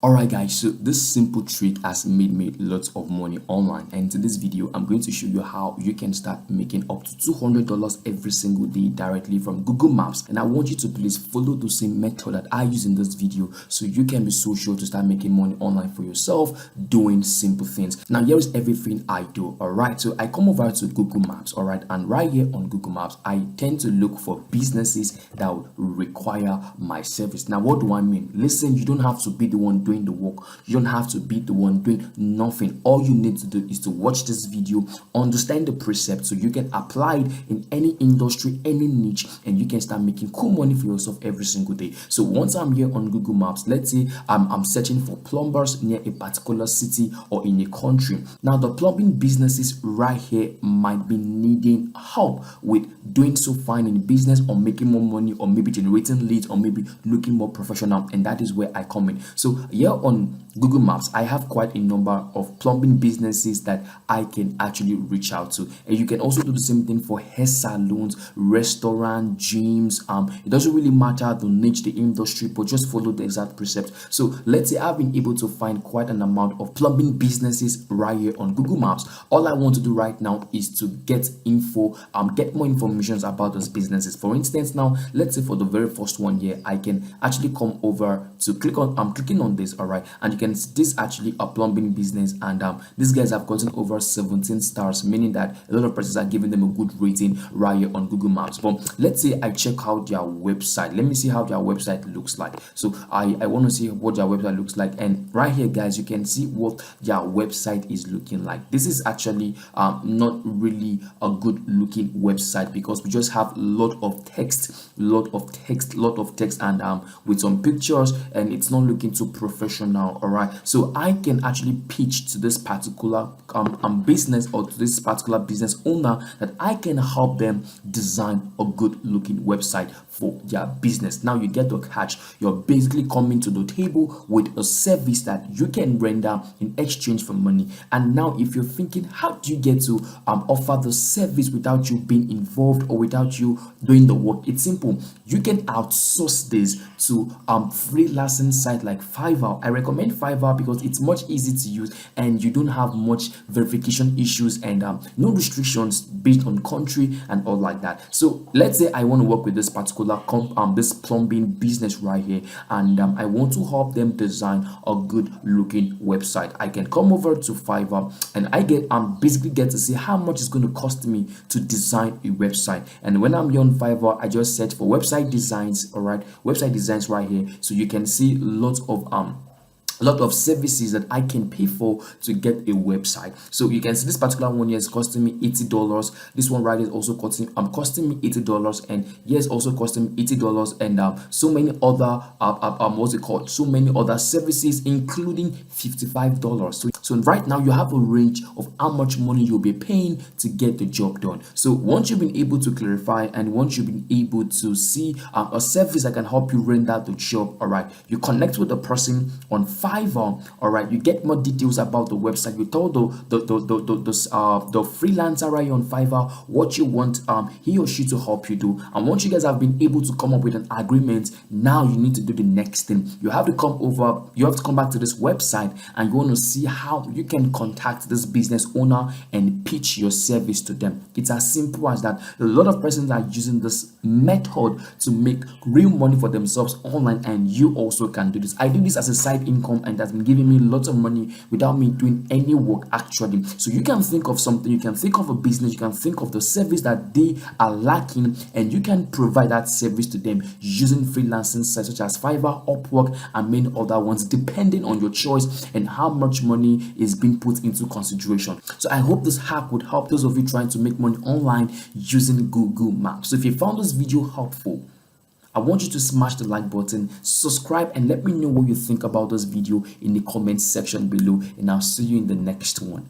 Alright guys, so this simple trick has made me lots of money online, and in this video I'm going to show you how you can start making up to $200 every single day directly from Google Maps. And I want you to please follow the same method that I use in this video so you can be so sure to start making money online for yourself doing simple things. Now here is everything I do. Alright, so I come over to Google Maps, alright, and right here on Google Maps I tend to look for businesses that would require my service. Now what do I mean? Listen, you don't have to be the one doing the work. You don't have to be the one doing nothing. All you need to do is to watch this video, understand the precept so you can apply it in any industry, any niche, and you can start making cool money for yourself every single day. So once I'm here on Google Maps, let's say I'm searching for plumbers near a particular city or in a country. Now the plumbing businesses right here might be needing help with doing so fine in business, or making more money, or maybe generating leads, or maybe looking more professional, and that is where I come in. So here on Google Maps I have quite a number of plumbing businesses that I can actually reach out to, and you can also do the same thing for hair salons, restaurant, gyms. It doesn't really matter the niche, the industry, but just follow the exact precept. So let's say I've been able to find quite an amount of plumbing businesses right here on Google Maps. All I want to do right now is to get get more information about those businesses. For instance, now let's say for the very first one here, I can actually come over to click on I'm clicking on this, all right, and you can see this actually a plumbing business, and these guys have gotten over 17 stars, meaning that a lot of persons are giving them a good rating right here on Google Maps. But let's say I check out their website. Let me see how their website looks like. So I want to see what their website looks like, and right here guys, you can see what their website is looking like. This is actually not really a good looking website because we just have a lot of text, and with some pictures, and it's not looking too professional. All right, so I can actually pitch to this particular business, or to this particular business owner, that I can help them design a good looking website for their business. Now you get the catch. You're basically coming to the table with a service that you can render in exchange for money. And now if you're thinking, how do you get to offer the service without you being involved or without you doing the work? It's simple. You can outsource this to freelancing site like Fiverr. I recommend Fiverr because it's much easy to use, and you don't have much verification issues, and no restrictions based on country and all like that. So let's say I want to work with this particular this plumbing business right here, and I want to help them design a good looking website. I can come over to Fiverr, and I basically get to see how much it's going to cost me to design a website. And when I'm here on Fiverr, I just search for website designs. All right, website designs right here, so you can see lots of a lot of services that I can pay for to get a website. So you can see this particular one here is costing me $80. This one right is also costing me $80, and yes, also costing me $80, and so many other what's it called, so many other services, including $55. So right now you have a range of how much money you'll be paying to get the job done. So once you've been able to clarify, and once you've been able to see a service that can help you render the job, all right, you connect with the person on Fiverr. All right, you get more details about the website. You tell the freelancer right here on Fiverr what you want he or she to help you do, and once you guys have been able to come up with an agreement, now you need to do the next thing. You have to come back to this website, and you want to see how you can contact this business owner and pitch your service to them. It's as simple as that. A lot of persons are using this method to make real money for themselves online, and you also can do this. I do this as a side income, and that's been giving me lots of money without me doing any work actually. So you can think of something, you can think of a business, you can think of the service that they are lacking, and you can provide that service to them using freelancing sites such as Fiverr, Upwork, and many other ones, depending on your choice and how much money is being put into consideration. So I hope this hack would help those of you trying to make money online using Google Maps. So if you found this video helpful, I want you to smash the like button, subscribe, and let me know what you think about this video in the comment section below, and I'll see you in the next one.